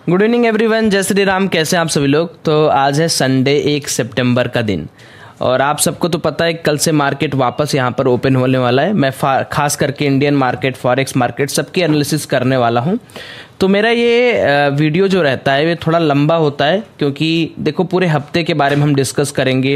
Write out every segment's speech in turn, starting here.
Good evening everyone, जय श्री राम। कैसे हैं आप सभी लोग। तो आज है संडे 1 सितंबर का दिन और आप सबको तो पता है कल से मार्केट वापस यहाँ पर ओपन होने वाला है। मैं खास करके इंडियन मार्केट, फॉरेक्स मार्केट सबकी एनालिसिस करने वाला हूँ। तो मेरा ये वीडियो जो रहता है ये थोड़ा लंबा होता है क्योंकि देखो पूरे हफ्ते के बारे में हम डिस्कस करेंगे,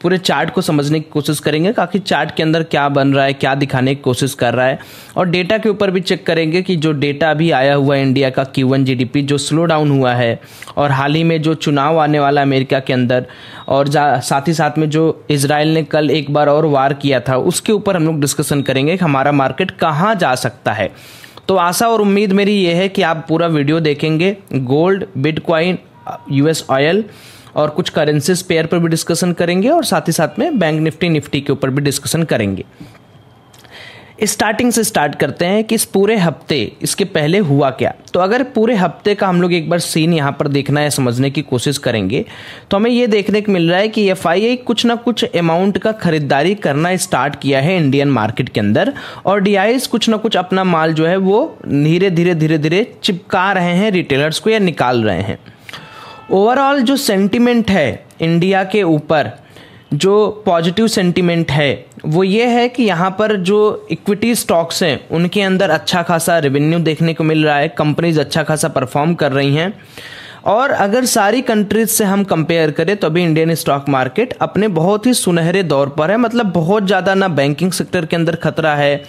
पूरे चार्ट को समझने की कोशिश करेंगे कि चार्ट के अंदर क्या बन रहा है, क्या दिखाने की कोशिश कर रहा है, और डेटा के ऊपर भी चेक करेंगे कि जो डेटा अभी आया हुआ है इंडिया का Q1 GDP जो स्लो डाउन हुआ है, और हाल ही में जो चुनाव आने वाला अमेरिका के अंदर, और साथ ही साथ में जो इजराइल ने कल एक बार और वार किया था उसके ऊपर हम लोग डिस्कशन करेंगे कि हमारा मार्केट कहाँ जा सकता है। तो आशा और उम्मीद मेरी ये है कि आप पूरा वीडियो देखेंगे। गोल्ड, बिटकॉइन, US ऑयल और कुछ करेंसीज पेयर पर भी डिस्कशन करेंगे और साथ ही साथ में बैंक निफ्टी के ऊपर भी डिस्कशन करेंगे। स्टार्टिंग से स्टार्ट करते हैं कि इस पूरे हफ्ते इसके पहले हुआ क्या। तो अगर पूरे हफ्ते का हम लोग एक बार सीन यहाँ पर देखना है, समझने की कोशिश करेंगे तो हमें ये देखने को मिल रहा है कि FII कुछ ना कुछ अमाउंट का खरीदारी करना स्टार्ट किया है इंडियन मार्केट के अंदर, और DIs कुछ ना कुछ अपना माल जो है वो धीरे धीरे चिपका रहे हैं रिटेलर्स को या निकाल रहे हैं। ओवरऑल जो सेंटिमेंट है इंडिया के ऊपर, जो पॉजिटिव सेंटिमेंट है वो ये है कि यहाँ पर जो इक्विटी स्टॉक्स हैं उनके अंदर अच्छा खासा रेवेन्यू देखने को मिल रहा है, कंपनीज अच्छा खासा परफॉर्म कर रही हैं। और अगर सारी कंट्रीज से हम कंपेयर करें तो अभी इंडियन स्टॉक मार्केट अपने बहुत ही सुनहरे दौर पर है। मतलब बहुत ज़्यादा ना बैंकिंग सेक्टर के अंदर खतरा है,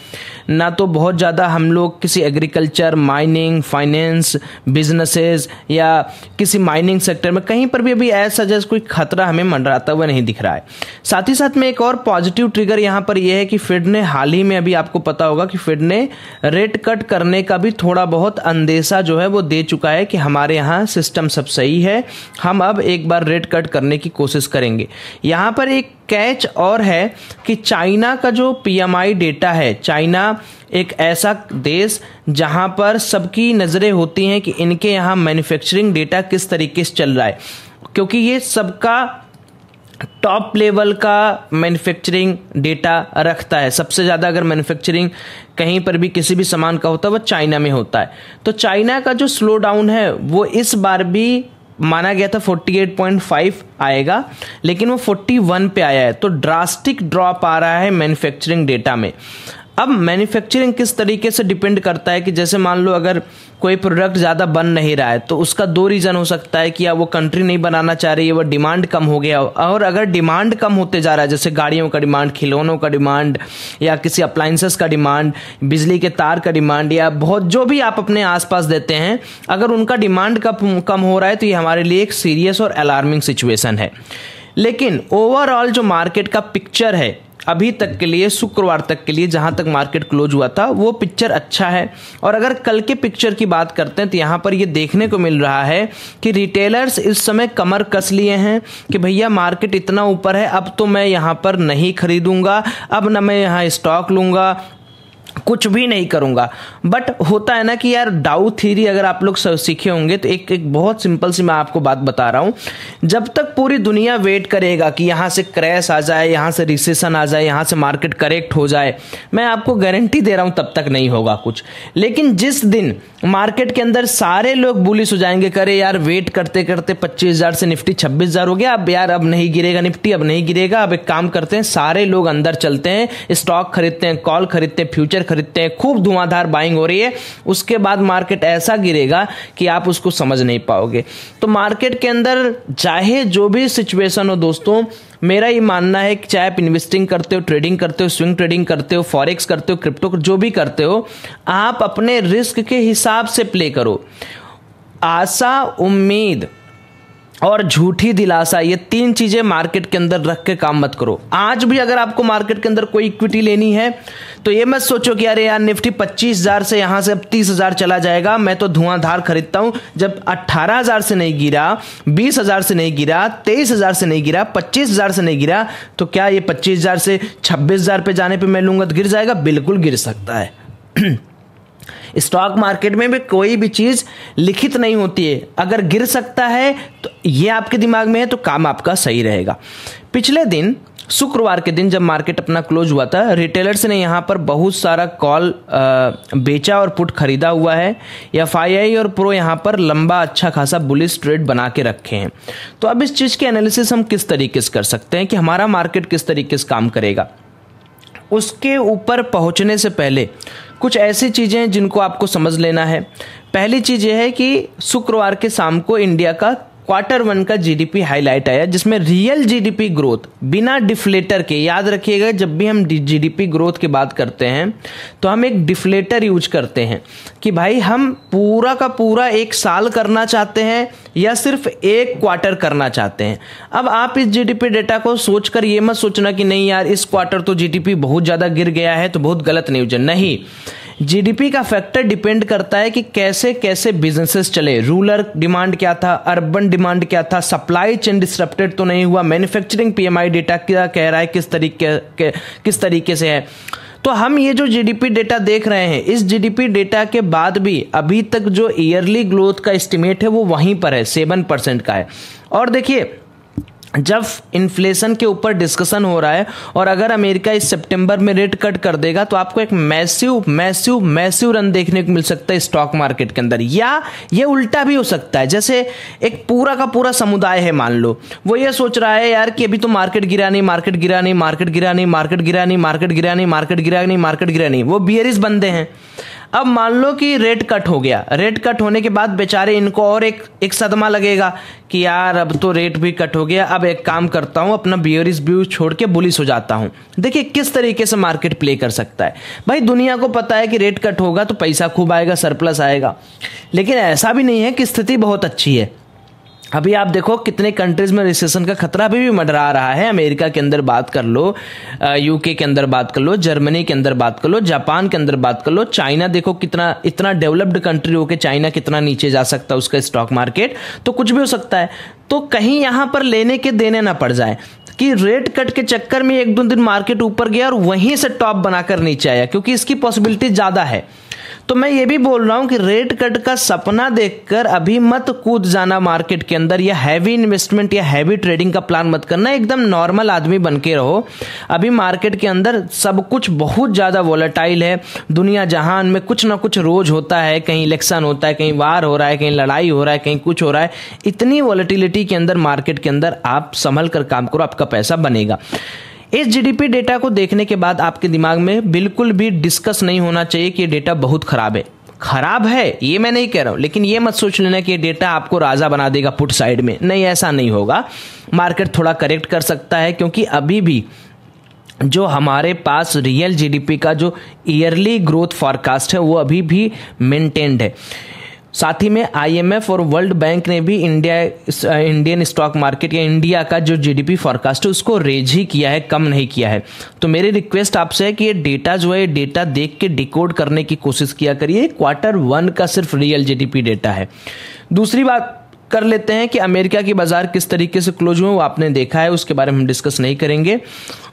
ना तो बहुत ज़्यादा हम लोग किसी एग्रीकल्चर, माइनिंग, फाइनेंस, बिजनेसेस या किसी माइनिंग सेक्टर में कहीं पर भी अभी ऐसा जैसा कोई खतरा हमें मंडराता हुआ नहीं दिख रहा है। साथ ही साथ में एक और पॉजिटिव ट्रिगर यहाँ पर यह है कि फेड ने हाल ही में, अभी आपको पता होगा कि फेड ने रेट कट करने का भी थोड़ा बहुत अंदेशा जो है वो दे चुका है कि हमारे यहाँ सिस्टम सब सही है, हम अब एक बार रेट कट करने की कोशिश करेंगे। यहां पर एक कैच और है कि चाइना का जो PMI डेटा है, चाइना एक ऐसा देश जहां पर सबकी नजरें होती हैं कि इनके यहां मैन्युफैक्चरिंग डेटा किस तरीके से चल रहा है, क्योंकि ये सबका टॉप लेवल का मैन्युफैक्चरिंग डेटा रखता है। सबसे ज़्यादा अगर मैन्युफैक्चरिंग कहीं पर भी किसी भी सामान का होता है वो चाइना में होता है। तो चाइना का जो स्लो डाउन है वो इस बार भी माना गया था 48.5 आएगा, लेकिन वो 41 पे आया है। तो ड्रास्टिक ड्रॉप आ रहा है मैन्युफैक्चरिंग डेटा में। अब मैन्युफैक्चरिंग किस तरीके से डिपेंड करता है कि जैसे मान लो अगर कोई प्रोडक्ट ज़्यादा बन नहीं रहा है तो उसका दो रीज़न हो सकता है कि या वो कंट्री नहीं बनाना चाह रही है, वो डिमांड कम हो गया, और अगर डिमांड कम होते जा रहा है जैसे गाड़ियों का डिमांड, खिलौनों का डिमांड, या किसी अप्लाइंसेस का डिमांड, बिजली के तार का डिमांड, या बहुत जो भी आप अपने आसपास देते हैं, अगर उनका डिमांड कम हो रहा है तो ये हमारे लिए एक सीरियस और अलार्मिंग सिचुएशन है। लेकिन ओवरऑल जो मार्केट का पिक्चर है अभी तक के लिए, शुक्रवार तक के लिए जहां तक मार्केट क्लोज हुआ था, वो पिक्चर अच्छा है। और अगर कल के पिक्चर की बात करते हैं तो यहां पर ये देखने को मिल रहा है कि रिटेलर्स इस समय कमर कस लिए हैं कि भैया मार्केट इतना ऊपर है, अब तो मैं यहां पर नहीं खरीदूंगा, अब ना मैं यहां स्टॉक लूंगा, कुछ भी नहीं करूंगा। बट होता है ना कि यार डाउ थ्योरी अगर आप लोग सीखे होंगे तो एक बहुत सिंपल सी मैं आपको बात बता रहा हूं, जब तक पूरी दुनिया वेट करेगा कि यहां से क्रैश आ जाए, यहां से रिसेशन आ जाए, यहां से मार्केट करेक्ट हो जाए, मैं आपको गारंटी दे रहा हूं तब तक नहीं होगा कुछ। लेकिन जिस दिन मार्केट के अंदर सारे लोग बुलिश हो जाएंगे, करे यार वेट करते करते 25,000 से निफ्टी 26,000 हो गया, अब यार अब नहीं गिरेगा निफ्टी, अब नहीं गिरेगा, अब एक काम करते हैं सारे लोग अंदर चलते हैं, स्टॉक खरीदते हैं, कॉल खरीदते हैं, फ्यूचर खरीदते हैं, खूब धुआंधार बाइंग हो रही है, उसके बाद मार्केट ऐसा गिरेगा कि आप उसको समझ नहीं पाओगे। तो मार्केट के अंदर चाहे जो भी सिचुएशन हो दोस्तों, मेरा ये मानना है कि चाहे आप इन्वेस्टिंग करते हो, ट्रेडिंग करते हो, स्विंग ट्रेडिंग करते हो, फॉरेक्स करते हो, क्रिप्टो, जो भी करते हो, आप अपने रिस्क के हिसाब से प्ले करो। आशा, उम्मीद और झूठी दिलासा, ये तीन चीजें मार्केट के अंदर रख के काम मत करो। आज भी अगर आपको मार्केट के अंदर कोई इक्विटी लेनी है तो ये मत सोचो कि अरे यार निफ्टी 25,000 से यहां से अब 30,000 चला जाएगा, मैं तो धुआंधार खरीदता हूं। जब 18,000 से नहीं गिरा, 20,000 से नहीं गिरा, 23,000 से नहीं गिरा, 25,000 से नहीं गिरा, तो क्या ये 25,000 से 26,000 पे जाने पे मैं लूंगा तो गिर जाएगा? बिल्कुल गिर सकता है। स्टॉक मार्केट में भी कोई भी चीज लिखित नहीं होती है, अगर गिर सकता है तो ये आपके दिमाग में है तो काम आपका सही रहेगा। पिछले दिन शुक्रवार के दिन जब मार्केट अपना क्लोज हुआ था, रिटेलर्स ने यहाँ पर बहुत सारा कॉल बेचा और पुट खरीदा हुआ है। FII और प्रो यहाँ पर लंबा अच्छा खासा बुलिश ट्रेड बना के रखे हैं। तो अब इस चीज़ की एनालिसिस हम किस तरीके से कर सकते हैं कि हमारा मार्केट किस तरीके से काम करेगा। उसके ऊपर पहुंचने से पहले कुछ ऐसी चीज़ें हैं जिनको आपको समझ लेना है। पहली चीज़ यह है कि शुक्रवार के शाम को इंडिया का Q1 का GDP हाईलाइट आया, जिसमें रियल GDP ग्रोथ बिना डिफ्लेटर के, याद रखिएगा जब भी हम GDP ग्रोथ की बात करते हैं तो हम एक डिफ्लेटर यूज करते हैं कि भाई हम पूरा का पूरा एक साल करना चाहते हैं या सिर्फ एक क्वार्टर करना चाहते हैं। अब आप इस GDP डेटा को सोचकर ये मत सोचना कि नहीं यार इस क्वार्टर तो GDP बहुत ज़्यादा गिर गया है तो बहुत गलत न्यूज है। नहीं, GDP का फैक्टर डिपेंड करता है कि कैसे कैसे बिजनेसेस चले, रूरल डिमांड क्या था, अर्बन डिमांड क्या था, सप्लाई चेन डिसरप्टेड तो नहीं हुआ, मैन्युफैक्चरिंग PMI डेटा क्या कह रहा है, किस तरीके से है। तो हम ये जो GDP डेटा देख रहे हैं, इस GDP डेटा के बाद भी अभी तक जो ईयरली ग्रोथ का एस्टिमेट है वो वहीं पर है, 7% का है। और देखिए जब इन्फ्लेशन के ऊपर डिस्कशन हो रहा है और अगर अमेरिका इस सितंबर में रेट कट कर देगा तो आपको एक मैसिव रन देखने को मिल सकता है स्टॉक मार्केट के अंदर। या ये उल्टा भी हो सकता है, जैसे एक पूरा का पूरा समुदाय है, मान लो वो ये सोच रहा है यार कि अभी तो मार्केट गिरा नहीं, वो बियरिश बंदे हैं। अब मान लो कि रेट कट हो गया, रेट कट होने के बाद बेचारे इनको और एक सदमा लगेगा कि यार अब तो रेट भी कट हो गया, अब एक काम करता हूं अपना बियरिश व्यू छोड़ के बुलिश हो जाता हूं। देखिए किस तरीके से मार्केट प्ले कर सकता है। भाई दुनिया को पता है कि रेट कट होगा तो पैसा खूब आएगा, सरप्लस आएगा, लेकिन ऐसा भी नहीं है कि स्थिति बहुत अच्छी है। अभी आप देखो कितने कंट्रीज में रिसेशन का खतरा अभी भी मंडरा रहा है। अमेरिका के अंदर बात कर लो, UK के अंदर बात कर लो, जर्मनी के अंदर बात कर लो, जापान के अंदर बात कर लो, चाइना देखो कितना, इतना डेवलप्ड कंट्री होके चाइना कितना नीचे जा सकता है उसका स्टॉक मार्केट। तो कुछ भी हो सकता है। तो कहीं यहां पर लेने के देने ना पड़ जाए कि रेट कट के चक्कर में एक दो दिन मार्केट ऊपर गया और वहीं से टॉप बनाकर नीचे आया, क्योंकि इसकी पॉसिबिलिटी ज्यादा है। तो मैं ये भी बोल रहा हूं कि रेट कट का सपना देखकर अभी मत कूद जाना मार्केट के अंदर, या हैवी इन्वेस्टमेंट या हैवी ट्रेडिंग का प्लान मत करना। एकदम नॉर्मल आदमी बन के रहो। अभी मार्केट के अंदर सब कुछ बहुत ज्यादा वोलेटाइल है। दुनिया जहान में कुछ ना कुछ रोज होता है, कहीं इलेक्शन होता है, कहीं वार हो रहा है, कहीं लड़ाई हो रहा है, कहीं कुछ हो रहा है। इतनी वोलेटिलिटी के अंदर, मार्केट के अंदर आप संभल कर काम करो, आपका पैसा बनेगा। इस GDP डेटा को देखने के बाद आपके दिमाग में बिल्कुल भी डिस्कस नहीं होना चाहिए कि ये डेटा बहुत खराब है। खराब है ये मैं नहीं कह रहा हूं, लेकिन ये मत सोच लेना कि ये डेटा आपको राजा बना देगा पुट साइड में। नहीं, ऐसा नहीं होगा। मार्केट थोड़ा करेक्ट कर सकता है, क्योंकि अभी भी जो हमारे पास रियल GDP का जो ईयरली ग्रोथ फॉरकास्ट है वो अभी भी मेंटेन्ड है। साथ ही में IMF और वर्ल्ड बैंक ने भी इंडियन स्टॉक मार्केट या इंडिया का जो GDP फॉरकास्ट है उसको रेज ही किया है, कम नहीं किया है। तो मेरी रिक्वेस्ट आपसे है कि ये डेटा जो है, डेटा देख के डिकोड करने की कोशिश किया करिए। Q1 का सिर्फ रियल GDP डेटा है। दूसरी बात कर लेते हैं कि अमेरिका की बाजार किस तरीके से क्लोज हुए वो आपने देखा है, उसके बारे में हम डिस्कस नहीं करेंगे।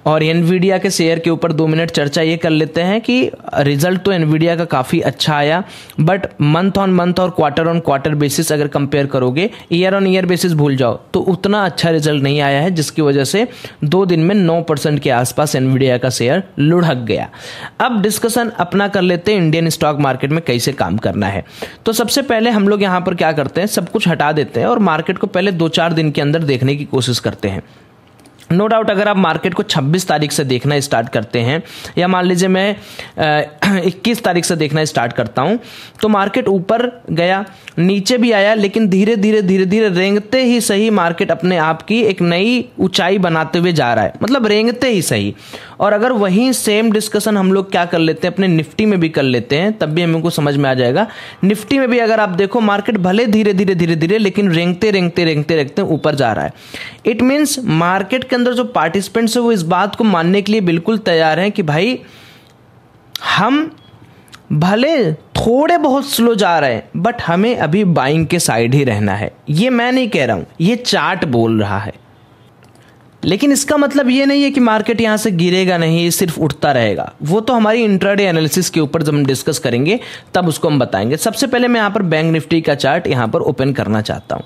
और एनवीडिया के शेयर के ऊपर 2 मिनट चर्चा ये कर लेते हैं कि रिजल्ट तो एनवीडिया का काफ़ी अच्छा आया, बट मंथ ऑन मंथ और क्वार्टर ऑन क्वार्टर बेसिस अगर कंपेयर करोगे, ईयर ऑन ईयर बेसिस भूल जाओ, तो उतना अच्छा रिजल्ट नहीं आया है, जिसकी वजह से 2 दिन में 9% के आसपास एनवीडिया का शेयर लुढ़क गया। अब डिस्कशन अपना कर लेते हैं इंडियन स्टॉक मार्केट में कैसे काम करना है। तो सबसे पहले हम लोग यहाँ पर क्या करते हैं, सब कुछ हटा देते हैं और मार्केट को पहले 2-4 दिन के अंदर देखने की कोशिश करते हैं। नो डाउट अगर आप मार्केट को 26 तारीख से देखना स्टार्ट करते हैं, या मान लीजिए मैं 21 तारीख से देखना स्टार्ट करता हूं, तो मार्केट ऊपर गया, नीचे भी आया, लेकिन धीरे धीरे रेंगते ही सही मार्केट अपने आप की एक नई ऊंचाई बनाते हुए जा रहा है, मतलब रेंगते ही सही। और अगर वही सेम डिस्कशन हम लोग क्या कर लेते हैं, अपने निफ्टी में भी कर लेते हैं, तब भी हमको समझ में आ जाएगा। निफ्टी में भी अगर आप देखो, मार्केट भले धीरे धीरे लेकिन रेंगते ऊपर जा रहा है। इट मीन्स मार्केट के अंदर जो पार्टिसिपेंट्स है वो इस बात को मानने के लिए बिल्कुल तैयार हैं कि भाई हम भले थोड़े बहुत स्लो जा रहे हैं, बट हमें अभी बाइंग के साइड ही रहना है। ये मैं नहीं कह रहा हूं, ये चार्ट बोल रहा है। लेकिन इसका मतलब ये नहीं है कि मार्केट यहां से गिरेगा नहीं, सिर्फ उठता रहेगा। वो तो हमारी इंट्राडे एनालिसिस के ऊपर जब हम डिस्कस करेंगे तब उसको हम बताएंगे। सबसे पहले मैं यहां पर बैंक निफ्टी का चार्ट यहां पर ओपन करना चाहता हूं।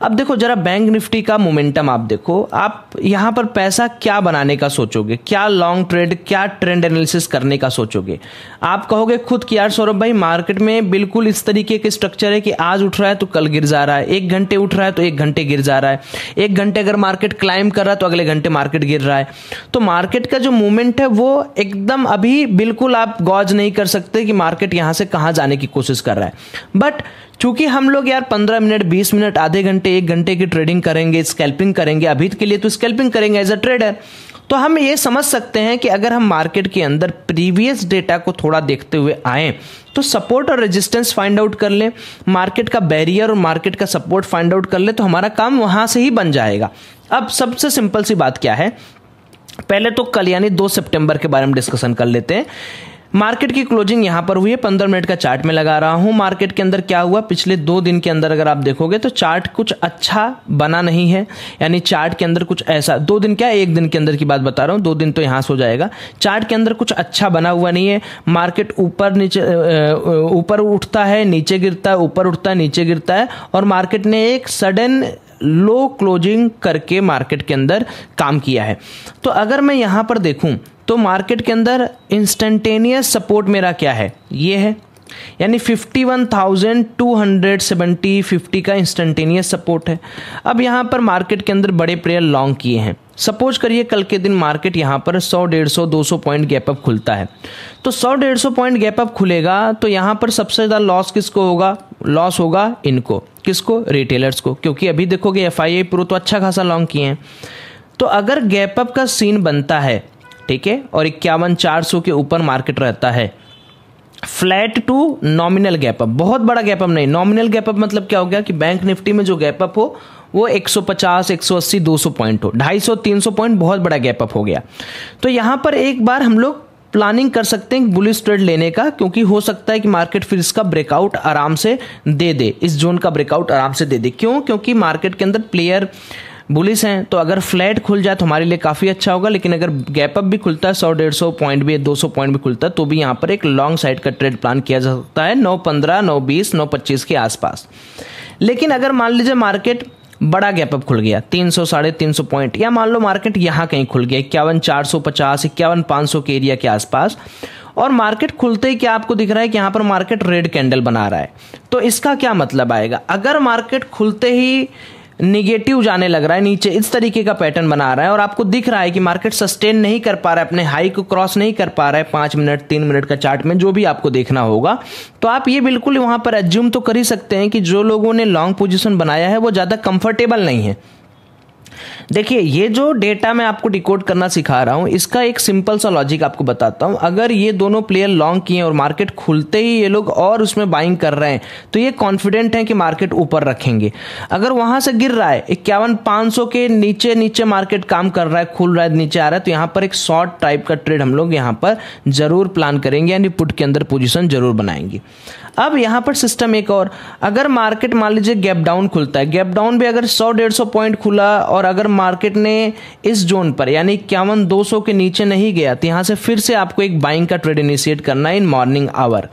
अब देखो जरा बैंक निफ्टी का मोमेंटम आप देखो, आप यहाँ पर पैसा क्या बनाने का सोचोगे, क्या लॉन्ग ट्रेड, क्या ट्रेंड एनालिसिस करने का सोचोगे। आप कहोगे खुद कि यार सौरभ भाई मार्केट में बिल्कुल इस तरीके के स्ट्रक्चर है कि आज उठ रहा है तो कल गिर जा रहा है, 1 घंटे उठ रहा है तो 1 घंटे गिर जा रहा है, 1 घंटे अगर मार्केट क्लाइम कर रहा है तो अगले घंटे मार्केट गिर रहा है। तो मार्केट का जो मूवमेंट है वो एकदम अभी बिल्कुल आप गॉज नहीं कर सकते कि मार्केट यहां से कहां जाने की कोशिश कर रहा है। बट चूंकि हम लोग यार 15 मिनट, 20 मिनट, आधे घंटे, 1 घंटे की ट्रेडिंग करेंगे, स्कैल्पिंग करेंगे, अभी के लिए तो स्कैल्पिंग करेंगे एज अ ट्रेडर, तो हम ये समझ सकते हैं कि अगर हम मार्केट के अंदर प्रीवियस डेटा को थोड़ा देखते हुए आए तो सपोर्ट और रेजिस्टेंस फाइंड आउट कर ले, मार्केट का बैरियर और मार्केट का सपोर्ट फाइंड आउट कर ले, तो हमारा काम वहां से ही बन जाएगा। अब सबसे सिंपल सी बात क्या है, पहले तो कल यानी 2 सितंबर के बारे में डिस्कशन कर लेते हैं। मार्केट की क्लोजिंग यहां पर हुई है, 15 मिनट का चार्ट में लगा रहा हूं। मार्केट के अंदर क्या हुआ, पिछले 2 दिन के अंदर अगर आप देखोगे तो चार्ट कुछ अच्छा बना नहीं है, यानी चार्ट के अंदर कुछ ऐसा, 2 दिन क्या 1 दिन के अंदर की बात बता रहा हूं, 2 दिन तो यहां से हो जाएगा। चार्ट के अंदर कुछ अच्छा बना हुआ नहीं है, मार्केट ऊपर नीचे, ऊपर उठता है नीचे गिरता है, ऊपर उठता है नीचे गिरता है, और मार्केट ने एक सडन लो क्लोजिंग करके मार्केट के अंदर काम किया है। तो अगर मैं यहां पर देखूं तो मार्केट के अंदर इंस्टेंटेनियस सपोर्ट मेरा क्या है, ये है, यानी 51,270 50 का इंस्टेंटेनियस सपोर्ट है। अब यहां पर मार्केट के अंदर बड़े प्लेयर लॉन्ग किए हैं। सपोज करिए कल के दिन मार्केट यहां पर 100, 150, 200 पॉइंट गैप अप खुलता है, तो 100, 150 पॉइंट गैप अप खुलेगा तो यहां पर सबसे ज्यादा लॉस किसको होगा, लॉस होगा इनको, किसको, रिटेलर्स को, क्योंकि अभी देखोगे FII प्रो तो अच्छा खासा लॉन्ग किए हैं। तो अगर गैप अप का सीन बनता है, ठीक है, और 51,400 के ऊपर मार्केट रहता है, flat to nominal gap up, बहुत बड़ा गैप अप नहीं, नॉमिनल गैप अप मतलब क्या हो गया कि बैंक निफ्टी में जो गैप अप हो वो 150, 180, 200 पॉइंट हो, 250, 300 पॉइंट बहुत बड़ा गैप अप हो गया। तो यहां पर एक बार हम लोग प्लानिंग कर सकते हैं बुलिश ट्रेड लेने का, क्योंकि हो सकता है कि मार्केट फिर इसका ब्रेकआउट आराम से दे दे, इस जोन का ब्रेकआउट आराम से दे दे। क्यों, क्योंकि मार्केट के अंदर प्लेयर बुलिश हैं, तो अगर फ्लैट खुल जाए तो हमारे लिए काफी अच्छा होगा, लेकिन अगर गैप अप भी खुलता है, 100, 150 पॉइंट भी, 200 पॉइंट भी खुलता है, तो भी यहां पर एक लॉन्ग साइड का ट्रेड प्लान किया जा सकता है 9.15, 9.20, 9.25 के आसपास। लेकिन अगर मान लीजिए मार्केट बड़ा गैप अप खुल गया 300, 350 पॉइंट, या मान लो मार्केट यहां कहीं खुल गया 51,450, 51,500 के एरिया के आसपास, और मार्केट खुलते ही क्या आपको दिख रहा है कि यहां पर मार्केट रेड कैंडल बना रहा है, तो इसका क्या मतलब आएगा, अगर मार्केट खुलते ही निगेटिव जाने लग रहा है नीचे, इस तरीके का पैटर्न बना रहा है, और आपको दिख रहा है कि मार्केट सस्टेन नहीं कर पा रहा है, अपने हाई को क्रॉस नहीं कर पा रहा है 5 मिनट, 3 मिनट का चार्ट में, जो भी आपको देखना होगा, तो आप ये बिल्कुल वहां पर एज्यूम तो कर ही सकते हैं कि जो लोगों ने लॉन्ग पोजीशन बनाया है वो ज्यादा कंफर्टेबल नहीं है। देखिए ये जो डेटा मैं आपको डिकोड करना सिखा रहा हूं, इसका एक सिंपल सा लॉजिक आपको बताता हूं। अगर ये दोनों प्लेयर लॉन्ग किए और मार्केट खुलते ही ये लोग और उसमें बाइंग कर रहे हैं, तो ये कॉन्फिडेंट है कि मार्केट ऊपर रखेंगे। अगर वहां से गिर रहा है 51,500 के नीचे नीचे मार्केट काम कर रहा है, खुल रहा है, नीचे आ रहा है, तो यहां पर एक शॉर्ट टाइप का ट्रेड हम लोग यहां पर जरूर प्लान करेंगे, यानी पुट के अंदर पोजीशन जरूर बनाएंगे। अब यहां पर सिस्टम एक और, अगर मार्केट मान लीजिए गैप डाउन खुलता है, गैप डाउन भी अगर 100, 150 पॉइंट खुला और अगर मार्केट ने इस जोन पर यानी 51,200 के नीचे नहीं गया, तो यहां से फिर से आपको एक बाइंग का ट्रेड इनिशिएट करना है इन मॉर्निंग आवर।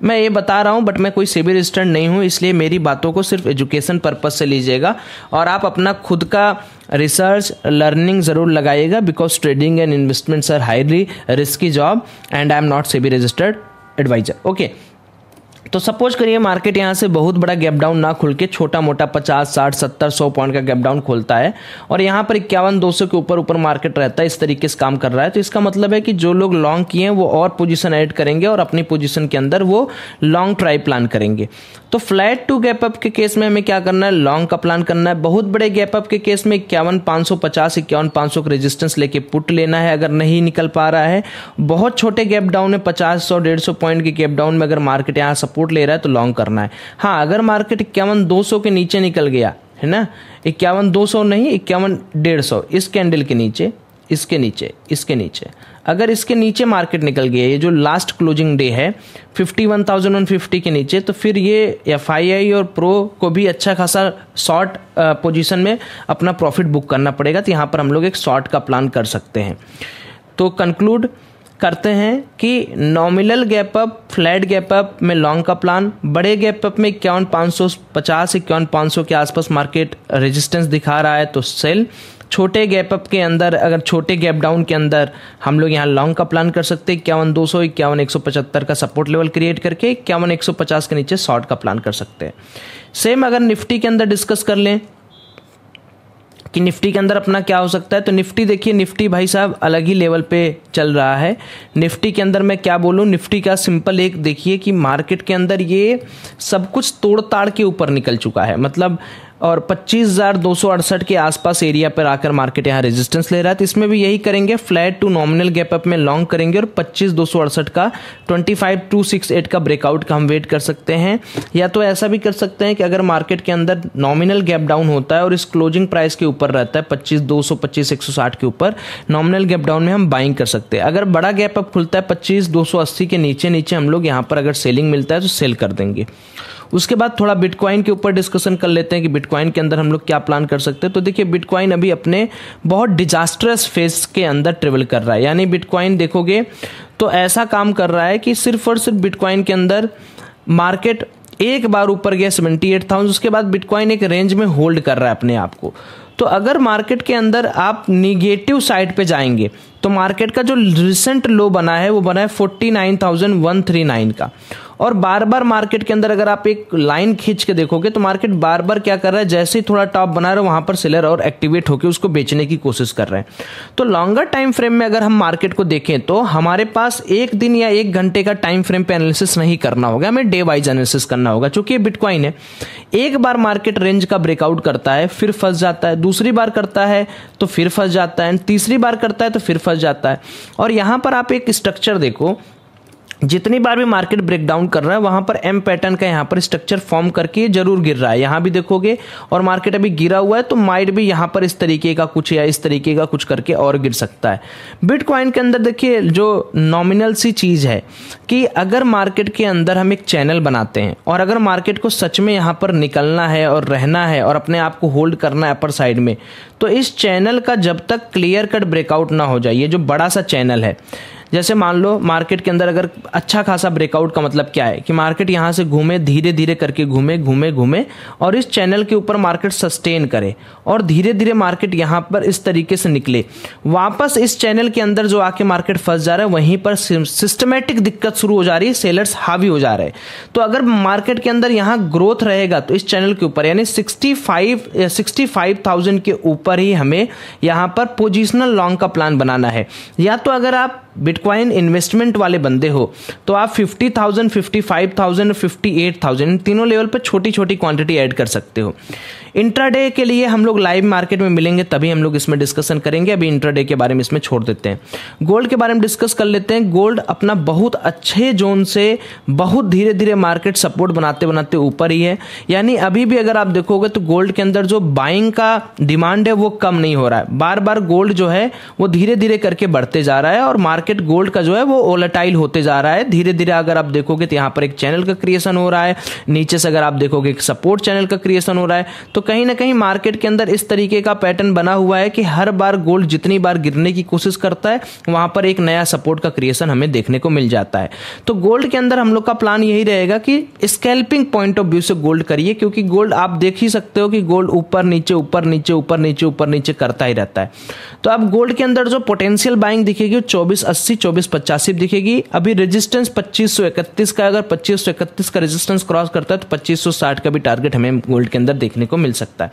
मैं ये बता रहा हूं, बट मैं कोई सेबी रजिस्टर्ड नहीं हूं, इसलिए मेरी बातों को सिर्फ एजुकेशन पर्पज से लीजिएगा, और आप अपना खुद का रिसर्च लर्निंग जरूर लगाइएगा, because trading and investments are highly risky job and I am not SEBI registered adviser. Okay, तो सपोज करिए मार्केट यहां से बहुत बड़ा गैप डाउन ना खुल के छोटा मोटा 50, 60, 70, 100 पॉइंट का गैप डाउन खोलता है, और यहां पर 51,200 के ऊपर मार्केट रहता है, इस तरीके से काम कर रहा है, तो इसका मतलब है कि जो लोग लॉन्ग किए हैं वो और पोजीशन ऐड करेंगे और अपनी पोजीशन के अंदर वो लॉन्ग ट्राई प्लान करेंगे। तो फ्लैट टू गैप अप के केस में हमें क्या करना है, लॉन्ग का प्लान करना है। बहुत बड़े गैप अप के केस में 51,550, 51,500 का रेजिस्टेंस लेके पुट लेना है अगर नहीं निकल पा रहा है। बहुत छोटे गैप डाउन है 50, 100, 150 पॉइंट के गैप डाउन में अगर मार्केट यहाँ सपोर्ट ले रहा है तो लॉन्ग करना है। हाँ, अगर मार्केट 51,200 के नीचे निकल गया है ना, 51,200 नहीं 51,150, इस कैंडल के नीचे, इसके नीचे, इसके नीचे, अगर इसके नीचे मार्केट निकल गया, ये जो लास्ट क्लोजिंग डे है 51,150 के नीचे, तो फिर ये FII और प्रो को भी अच्छा खासा शॉर्ट पोजीशन में अपना प्रॉफिट बुक करना पड़ेगा। तो यहाँ पर हम लोग एक शॉर्ट का प्लान कर सकते हैं। तो कंक्लूड, करते हैं कि nominal gap up, flat gap up में लॉन्ग का प्लान, बड़े गैप अप में 51,550 51,500 के आसपास मार्केट रेजिस्टेंस दिखा रहा है तो सेल। छोटे गैप अप के अंदर, अगर छोटे गैप डाउन के अंदर हम लोग यहाँ लॉन्ग का प्लान कर सकते हैं 51,200 51,175 का सपोर्ट लेवल क्रिएट करके 51,150 के नीचे शॉर्ट का प्लान कर सकते हैं। सेम अगर निफ्टी के अंदर डिस्कस कर लें कि निफ्टी के अंदर अपना क्या हो सकता है, तो निफ्टी देखिए, निफ्टी भाई साहब अलग ही लेवल पे चल रहा है। निफ्टी के अंदर मैं क्या बोलूं, निफ्टी का सिंपल एक देखिए कि मार्केट के अंदर ये सब कुछ तोड़ ताड़ के ऊपर निकल चुका है, मतलब और 25,268 के आसपास एरिया पर आकर मार्केट यहाँ रेजिस्टेंस ले रहा है। तो इसमें भी यही करेंगे, flat to nominal gap up में लॉन्ग करेंगे और 25,268 का 25,268 का ब्रेकआउट का हम वेट कर सकते हैं। या तो ऐसा भी कर सकते हैं कि अगर मार्केट के अंदर नॉमिनल गैप डाउन होता है और इस क्लोजिंग प्राइस के ऊपर रहता है 25,200 25,160 के ऊपर, नॉमिनल गैप डाउन में हम बाइंग कर सकते हैं। अगर बड़ा गैप अप खुलता है 25,280 के नीचे नीचे हम लोग यहाँ पर अगर सेलिंग मिलता है तो सेल कर देंगे। उसके बाद थोड़ा बिटकॉइन के ऊपर डिस्कशन कर लेते हैं कि बिटकॉइन के अंदर हम लोग क्या प्लान कर सकते हैं। तो देखिए, बिटकॉइन अभी अपने बहुत डिजास्टरस फेज के अंदर ट्रेवल कर रहा है, यानी बिटकॉइन देखोगे तो ऐसा काम कर रहा है कि सिर्फ और सिर्फ बिटकॉइन के अंदर मार्केट एक बार ऊपर गया 78,000, उसके बाद बिटकॉइन एक रेंज में होल्ड कर रहा है अपने आप को। तो अगर मार्केट के अंदर आप निगेटिव साइड पे जाएंगे तो मार्केट का जो रिसेंट लो बना है वो बना है 49,139 का, और बार बार मार्केट के अंदर अगर आप एक लाइन खींच के देखोगे तो मार्केट बार बार क्या कर रहा है, जैसे ही थोड़ा टॉप बना रहा है वहां पर सेलर और एक्टिवेट होकर उसको बेचने की कोशिश कर रहे हैं। तो लॉन्गर टाइम फ्रेम में अगर हम मार्केट को देखें तो हमारे पास एक दिन या एक घंटे का टाइम फ्रेम पे एनालिसिस नहीं करना होगा, हमें डे वाइज एनालिसिस करना होगा। चूंकि ये बिटकॉइन है, एक बार मार्केट रेंज का ब्रेकआउट करता है फिर फंस जाता है, दूसरी बार करता है तो फिर फंस जाता है, तीसरी बार करता है तो फिर फंस जाता है। और यहां पर आप एक स्ट्रक्चर देखो, जितनी बार भी मार्केट ब्रेकडाउन कर रहा है वहां पर एम पैटर्न का यहां पर स्ट्रक्चर फॉर्म करके जरूर गिर रहा है। यहां भी देखोगे और मार्केट अभी गिरा हुआ है तो माइट भी यहां पर इस तरीके का कुछ या इस तरीके का कुछ करके और गिर सकता है। बिटकॉइन के अंदर देखिए जो नॉमिनल सी चीज है कि अगर मार्केट के अंदर हम एक चैनल बनाते हैं और अगर मार्केट को सच में यहां पर निकलना है और रहना है और अपने आप को होल्ड करना है अपर साइड में, तो इस चैनल का जब तक क्लियर कट ब्रेकआउट ना हो जाए, ये जो बड़ा सा चैनल है, जैसे मान लो मार्केट के अंदर अगर अच्छा खासा ब्रेकआउट का मतलब क्या है कि मार्केट यहां से घूमे, धीरे धीरे करके घूमे और इस चैनल के ऊपर मार्केट सस्टेन करे और धीरे धीरे मार्केट यहां पर इस तरीके से निकले, वापस इस चैनल के अंदर जो आके मार्केट फंस जा रहा है वहीं पर सिस्टमेटिक दिक्कत शुरू हो जा रही है, सेलर्स हावी हो जा रहे हैं। तो अगर मार्केट के अंदर यहां ग्रोथ रहेगा तो इस चैनल के ऊपर यानी 65,000 के ऊपर ही हमें यहां पर पोजिशनल लॉन्ग का प्लान बनाना है। या तो अगर आप बिटकॉइन इन्वेस्टमेंट वाले बंदे हो तो आप 50,000, 55,000, 58,000 इन तीनों लेवल पर छोटी छोटी क्वांटिटी ऐड कर सकते हो। इंट्राडे के लिए हम लोग लाइव मार्केट में मिलेंगे तभी हम लोग इसमें डिस्कशन करेंगे, अभी इंट्राडे के बारे में इसमें छोड़ देते हैं। गोल्ड के बारे में डिस्कस कर लेते हैं। गोल्ड अपना बहुत अच्छे जोन से बहुत धीरे धीरे मार्केट सपोर्ट बनाते बनाते ऊपर ही है, यानी अभी भी अगर आप देखोगे तो गोल्ड के अंदर जो बाइंग का डिमांड है वो कम नहीं हो रहा है, बार बार गोल्ड जो है वो धीरे धीरे करके बढ़ते जा रहा है और मार्केट गोल्ड का जो है वो वोलेटाइल होते जा रहा है धीरे धीरे। अगर आप देखोगे तो यहाँ पर एक चैनल का क्रिएशन हो रहा है, नीचे से अगर आप देखोगे एक सपोर्ट चैनल का क्रिएशन हो रहा है, तो कहीं ना कहीं मार्केट के अंदर इस तरीके का पैटर्न बना हुआ है कि हर बार गोल्ड जितनी बार गिरने की कोशिश करता है वहां पर एक नया सपोर्ट का क्रिएशन हमें देखने को मिल जाता है। तो गोल्ड के अंदर हम लोग का प्लान यही रहेगा कि स्कैल्पिंग पॉइंट ऑफ व्यू से गोल्ड करिए, क्योंकि गोल्ड आप देख ही सकते हो कि गोल्ड ऊपर नीचे ऊपर नीचे ऊपर नीचे ऊपर नीचे करता ही रहता है। तो अब गोल्ड के अंदर जो पोटेंशियल बाइंग दिखेगी 2480 2485 दिखेगी। अभी रेजिस्टेंस 2531 का, अगर 2531 का रेजिस्टेंस क्रॉस करता है तो 2560 का भी टारगेट हमें गोल्ड के अंदर देखने को मिल सकता है।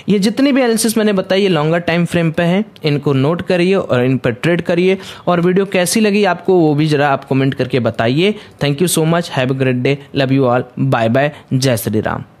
ये जितनी भी एनालिसिस मैंने बताई ये लॉन्गर टाइम फ्रेम पे है, इनको नोट करिए और इन पर ट्रेड करिए। और वीडियो कैसी लगी आपको वो भी जरा आप कमेंट करके बताइए। Thank you so much, have a great day, love you all, bye bye, जय श्री राम।